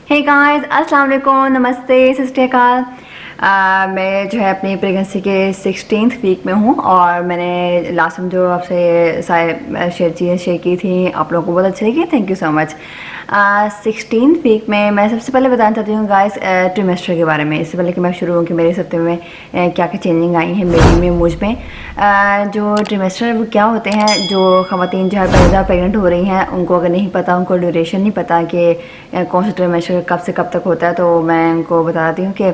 Hey guys, अस्सलाम वालेकुम, नमस्ते, सत श्री अकाल। मैं जो है अपनी प्रेगनेंसी के 16th वीक में हूँ और मैंने लास्ट में जो आपसे सारे चीज़ें शेयर की थी, आप लोगों को बहुत अच्छी लगी, thank you so much. 16th week में मैं सबसे पहले बताना चाहती हूँ गाइस ट्रिमेस्टर के बारे में। इससे पहले कि मैं शुरू हूँ कि मेरे इस हफ्ते में क्या क्या चेंजिंग आई हैं बेबी में, मुझ में। जो ट्रिमेस्टर वो क्या होते हैं, जो ख़वातीन जो है पहली बार प्रेगनेंट हो रही हैं उनको अगर नहीं पता, उनको ड्यूरेशन नहीं पता कि कौन सा ट्रिमेस्टर कब से कब तक होता है, तो मैं उनको बताती हूँ कि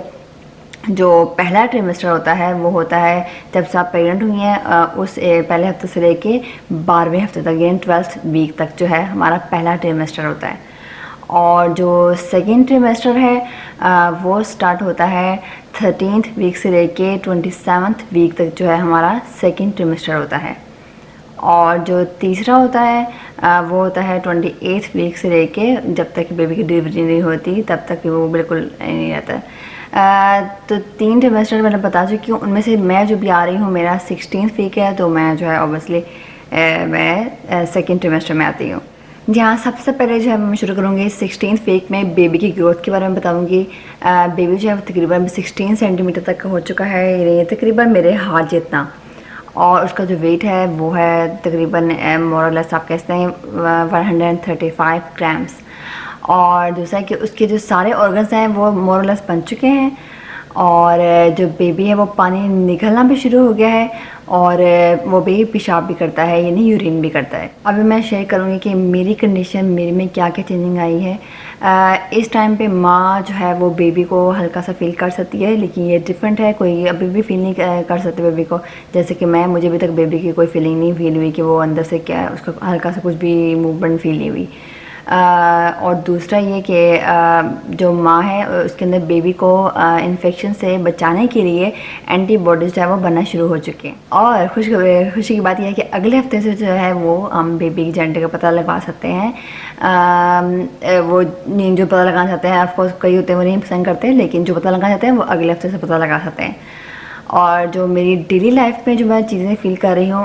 जो पहला ट्रिमेस्टर होता है वो होता है जब से आप प्रेग्नेंट हुई हैं, उस पहले हफ्ते से लेके 12वें हफ्ते तक, यानी 12th वीक तक जो है हमारा पहला ट्रिमेस्टर होता है। और जो सेकेंड ट्रिमेस्टर है वो स्टार्ट होता है 13th वीक से लेके 27th वीक तक जो है हमारा सेकेंड ट्रिमेस्टर होता है। और जो तीसरा होता है वो होता है 28th वीक से लेके जब तक बेबी की डिलीवरी नहीं होती तब तक वो बिल्कुल नहीं रहता। तो 3 ट्रिमेस्टर मैंने बता चुकी हूँ, उनमें से मैं जो भी आ रही हूँ मेरा 16th वीक है, तो मैं जो है ऑब्वियसली मैं सेकेंड ट्रिमेस्टर में आती हूँ। जहाँ सबसे पहले जो है मैं शुरू करूँगी 16th वीक में बेबी की ग्रोथ के बारे में बताऊँगी। बेबी जो है तकरीबन 16 सेंटीमीटर तक का हो चुका है, ये तकरीबन मेरे हाथ जितना। और उसका जो वेट है वो है तकरीबन मोरलेस आप कहते हैं 135 ग्राम्स। और दूसरा कि उसके जो सारे ऑर्गन्स हैं वो मोरलेस बन चुके हैं, और जो बेबी है वो पानी निकलना भी शुरू हो गया है, और वो बेबी पेशाब भी करता है, यानी यूरिन भी करता है। अभी मैं शेयर करूँगी कि मेरी कंडीशन, मेरे में क्या क्या चेंजिंग आई है। इस टाइम पे माँ जो है वो बेबी को हल्का सा फील कर सकती है, लेकिन ये डिफरेंट है, कोई अभी भी फील नहीं कर सकते बेबी को। जैसे कि मुझे अभी तक बेबी की कोई फीलिंग नहीं फील हुई कि वो अंदर से क्या है, उसका हल्का सा कुछ भी मूवमेंट फील नहीं हुई। और दूसरा ये कि जो माँ है उसके अंदर बेबी को इन्फेक्शन से बचाने के लिए एंटीबॉडीज़ जो है वो बनना शुरू हो चुके हैं। और खुशी की बात यह है कि अगले हफ्ते से जो है वो हम बेबी की जेंडर का पता लगा सकते हैं। वो जो पता लगाना चाहते हैं, ऑफकोर्स कई होते हैं वो नहीं पसंद करते, लेकिन जो पता लगाना चाहते हैं वो अगले हफ्ते से पता लगा सकते हैं। और जो मेरी डेली लाइफ में जो मैं चीज़ें फ़ील कर रही हूँ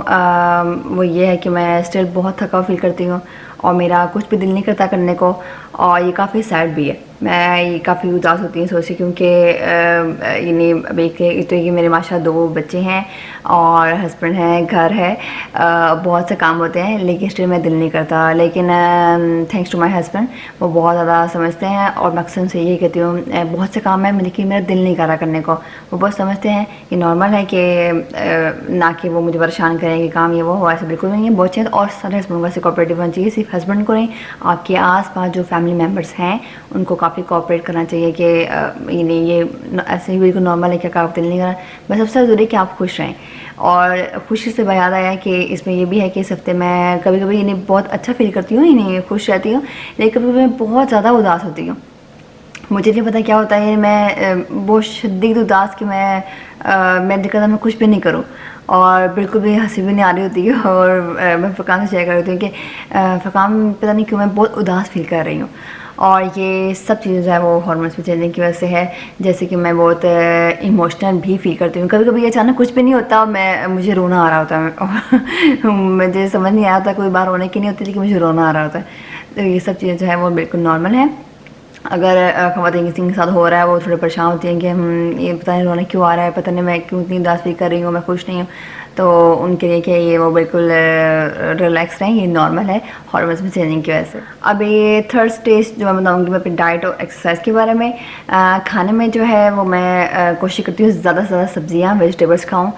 वो ये है कि मैं स्टिल बहुत थका फील करती हूँ और मेरा कुछ भी दिल नहीं करता करने को, और ये काफ़ी सैड भी है। मैं ये काफ़ी उदास होती हूँ सोची, क्योंकि यानी अभी तो ये मेरे माशाल्लाह 2 बच्चे हैं और हस्बैंड हैं, घर है, बहुत से काम होते हैं, लेकिन स्टिल मैं दिल नहीं करता। लेकिन थैंक्स टू माय हस्बैंड, वो बहुत ज़्यादा समझते हैं, और मैं अक्सर से यही कहती हूँ बहुत से काम है लेकिन मेरा दिल नहीं कर रहा करने को। वो बहुत समझते हैं कि नॉर्मल है, कि ना कि वो मुझे परेशान करें कि काम ये वो ऐसा बिल्कुल नहीं है, बहुत चाहिए। और सारे हस्बैंड को ऐसे कोऑपरेटिव होना चाहिए, सिर्फ हस्बैंड को नहीं, आपके आस पास जो फैमिली मेम्बर्स हैं उनको काफ़ी कोऑपरेट करना चाहिए कि ये ऐसे ही बिल्कुल नॉर्मल है, क्या आप दिल नहीं कर रहा। बस सबसे ज़रूरी कि आप खुश रहें। और खुशी से याद आया कि इसमें ये भी है कि इस हफ्ते मैं कभी कभी इन्हें बहुत अच्छा फील करती हूँ, इन्हें खुश रहती हूँ, लेकिन कभी मैं बहुत ज़्यादा उदास होती हूँ। मुझे नहीं पता क्या होता है, मैं बहुत शदीद उदास कि मैं दिक्कत मैं कुछ भी नहीं करूँ, और बिल्कुल भी हंसी भी नहीं आ रही होती है। और मैं फ़रकान से शेयर कर रही हूँ कि फ़रकान पता नहीं क्यों मैं बहुत उदास फील कर रही हूँ, और ये सब चीज़ें जो है वो हार्मोन्स में चेंजिंग की वजह से है। जैसे कि मैं बहुत इमोशनल भी फील करती हूँ, कभी कभी अचानक कुछ भी नहीं होता, मुझे रोना आ रहा होता है। मुझे समझ नहीं आता, कोई बार रोने की नहीं होती लेकिन मुझे रोना आ रहा होता है। तो ये सब चीज़ें जो है वो बिल्कुल नॉर्मल है। अगर ख़वातीन किसी के साथ हो रहा है वो थोड़े परेशान होती हैं कि हम ये पता नहीं रोना क्यों आ रहा है, पता नहीं मैं क्यों इतनी उदास फील कर रही हूँ, मैं खुश नहीं हूँ। तो उनके लिए कि ये वो बिल्कुल रिलैक्स रहें, ये नॉर्मल है हार्मोन्स में चेंजिंग की वजह से। अब ये थर्ड स्टेज जो मैं बताऊँगी मैं अपनी डाइट और एक्सरसाइज के बारे में। खाने में जो है वो मैं कोशिश करती हूँ ज़्यादा से ज़्यादा सब्जियाँ वेजिटेबल्स खाऊँ।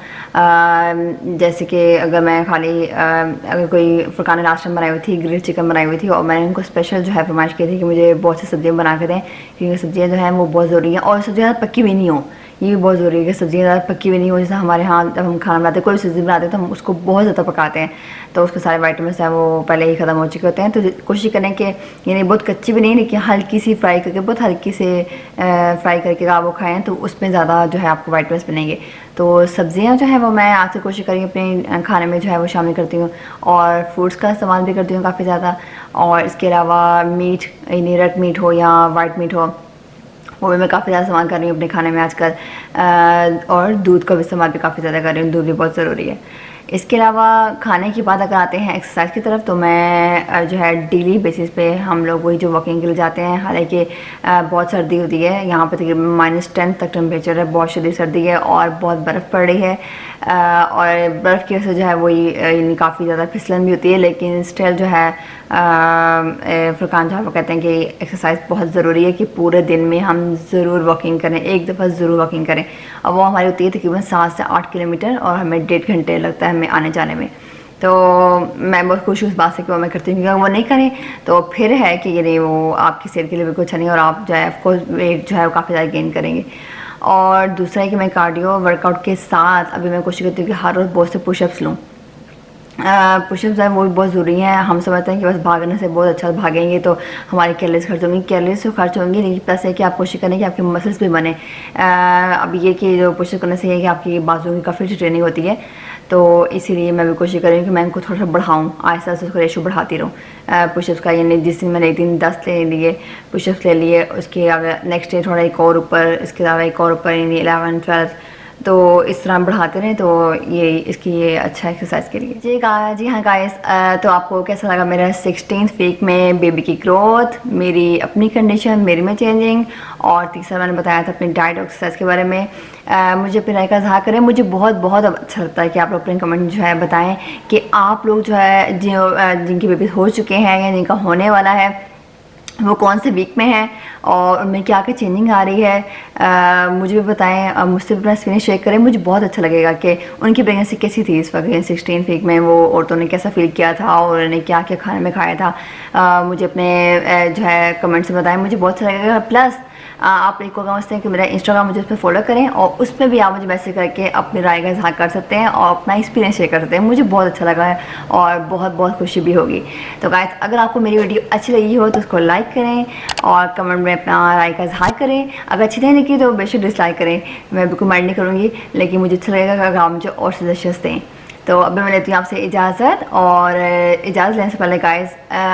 जैसे कि अगर मैं खाली अगर कोई फ़ुरकान ने लास्ट टाइम बनाई हुई थी ग्रिल्ड चिकन बनाई हुई थी, और मैंने उनको स्पेशल जो है फरमाइश की थी कि मुझे बहुत सी सब्जियाँ बना के दें, क्योंकि सब्जियाँ जो हैं वो बहुत ज़रूरी हैं, और सब्जियाँ पक्की भी नहीं हो, ये भी बहुत ज़रूरी है कि सब्जियाँ ज़्यादा पक्की भी नहीं हो। जैसे हमारे यहाँ जब हम खाना बनाते हैं, कोई भी सब्ज़ी बनाते हैं तो हम उसको बहुत ज़्यादा पकाते हैं, तो उसके सारे वाइटामिन्स हैं वो पहले ही ख़त्म हो चुके होते हैं। तो कोशिश करें कि यानी बहुत कच्ची भी नहीं, लेकिन हल्की सी फ्राई करके, बहुत हल्की से फ्राई करके आप वो खाएँ, तो उसमें ज़्यादा जो है आपको वाइटामिन्स बनेंगे। तो सब्ज़ियाँ जो है वो मैं आज से कोशिश करी अपने खाने में जो है वो शामिल करती हूँ, और फ्रूट्स का इस्तेमाल भी करती हूँ काफ़ी ज़्यादा। और इसके अलावा मीट, यानी रेड मीट हो या वाइट मीट हो, वो भी मैं काफ़ी ज़्यादा इस्तेमाल कर रही हूँ अपने खाने में आजकल। और दूध का भी इस्तेमाल भी काफ़ी ज़्यादा कर रही हूँ, दूध भी बहुत ज़रूरी है। इसके अलावा खाने की बात अगर आते हैं एक्सरसाइज की तरफ, तो मैं जो है डेली बेसिस पे हम लोग वही जो वॉकिंग के लिए जाते हैं। हालांकि बहुत सर्दी होती है यहाँ पर, तकरीबन -10 तक टेम्परेचर है, बहुत शदीद सर्दी है और बहुत बर्फ़ पड़ रही है। और बर्फ़ की वजह से जो है वही यानी काफ़ी ज़्यादा फिसलन भी होती है, लेकिन स्टिल जो है फुरकान जो है वो कहते हैं कि एक्सरसाइज बहुत ज़रूरी है कि पूरे दिन में हम ज़रूर वॉकिंग करें, एक दफ़ा ज़रूर वॉकिंग करें। और वो हमारी होती है तकरीबन 7 से 8 किलोमीटर और हमें 1.5 घंटे लगता है हमें आने जाने में। तो मैं बहुत खुश हूँ इस बात से कि वो मैं करती हूँ, क्योंकि अगर वो नहीं करें तो फिर है कि ये नहीं, वो आपकी सेहत के लिए बिल्कुल अच्छा नहीं, और आप जो है ऑफकोर्स वेट जो है वो काफ़ी ज़्यादा गेन करेंगे। और दूसरा है कि मैं कार्डियो वर्कआउट के साथ अभी मैं कोशिश करती हूँ कि हर रोज़ बहुत से पुशअप्स लूँ। पुशअप्स हैं वो भी बहुत ज़रूरी हैं। हम समझते हैं कि बस भागने से बहुत अच्छा भागेंगे तो हमारी कैलोरीज खर्च होंगी, कैलोरीज तो खर्च होंगी, लेकिन प्लस है कि आप कोशिश करें कि आपके मसल्स भी बने। अब ये कि जो पुशअप करने से है कि आपकी बाजुओं की काफ़ी ट्रेनिंग होती है, तो इसीलिए मैं भी कोशिश करूँ कि मैं इनको थोड़ा सा बढ़ाऊँ, आहिस्ता आहिस्ता उसका रेशो बढ़ाती रहूँ पुशअप्स का। यानी जिस दिन मैंने एक दिन 10 ले लिए पुशअप्स ले लिए, उसके अगर नेक्स्ट डे थोड़ा एक और ऊपर, इसके अलावा एक और ऊपर, यानी 11, 12, तो इस तरह बढ़ाते रहें तो ये इसकी ये अच्छा एक्सरसाइज के लिए। जी हाँ गाइस, तो आपको कैसा लगा मेरा 16th वीक में बेबी की ग्रोथ, मेरी अपनी कंडीशन, मेरी में चेंजिंग, और तीसरा मैंने बताया था अपनी डाइट और एक्सरसाइज के बारे में। मुझे अपनी राय का इज़हार करें। मुझे बहुत बहुत अच्छा लगता है कि आप लोग अपने कमेंट जो है बताएं कि आप लोग जो है जिनकी बेबी हो चुके हैं या जिनका होने वाला है वो कौन से वीक में है और उनमें क्या क्या चेंजिंग आ रही है। मुझे भी बताएं, मुझसे भी अपना एक्सपीरियंस शेयर करें। मुझे बहुत अच्छा लगेगा कि उनकी प्रेगनेंसी कैसी थी इस वक्त 16 वीक में, वो औरतों ने कैसा फील किया था और उन्होंने क्या क्या खाने में खाया था। मुझे अपने जो है कमेंट से बताएं, मुझे बहुत अच्छा लगेगा। प्लस आप एक को समझते हैं कि मेरा इंस्टाग्राम मुझे उस पर फॉलो करें और उस पर भी आप मुझे मैसेज करके अपनी राय का इज़हार कर सकते हैं और अपना एक्सपीरियंस शेयर कर सकते हैं। मुझे बहुत अच्छा लगा है और बहुत बहुत खुशी भी होगी। तो गाइस, अगर आपको मेरी वीडियो अच्छी लगी हो तो उसको लाइक करें और कमेंट में अपना राय का इज़हार करें। अगर अच्छी नहीं लगी तो बेशक डिसलाइक करें, मैं बिल्कुल माइंड नहीं करूँगी, लेकिन मुझे अच्छा लगेगा अगर आप मुझे और सजेशंस दें। तो अभी मैं लेती हूँ आपसे इजाज़त, और इजाज़त लेने से पहले गाइस,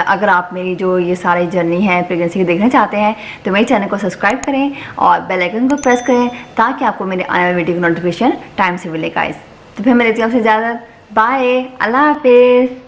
अगर आप मेरी जो ये सारी जर्नी है प्रेगनेंसी की देखना चाहते हैं तो मेरे चैनल को सब्सक्राइब करें और बेल आइकन को प्रेस करें ताकि आपको मेरे आने वाले वीडियो की नोटिफिकेशन टाइम से मिले गाइस। तो फिर मैं लेती हूँ आपसे इजाज़त, बाय, अल्लाह हाफिज़।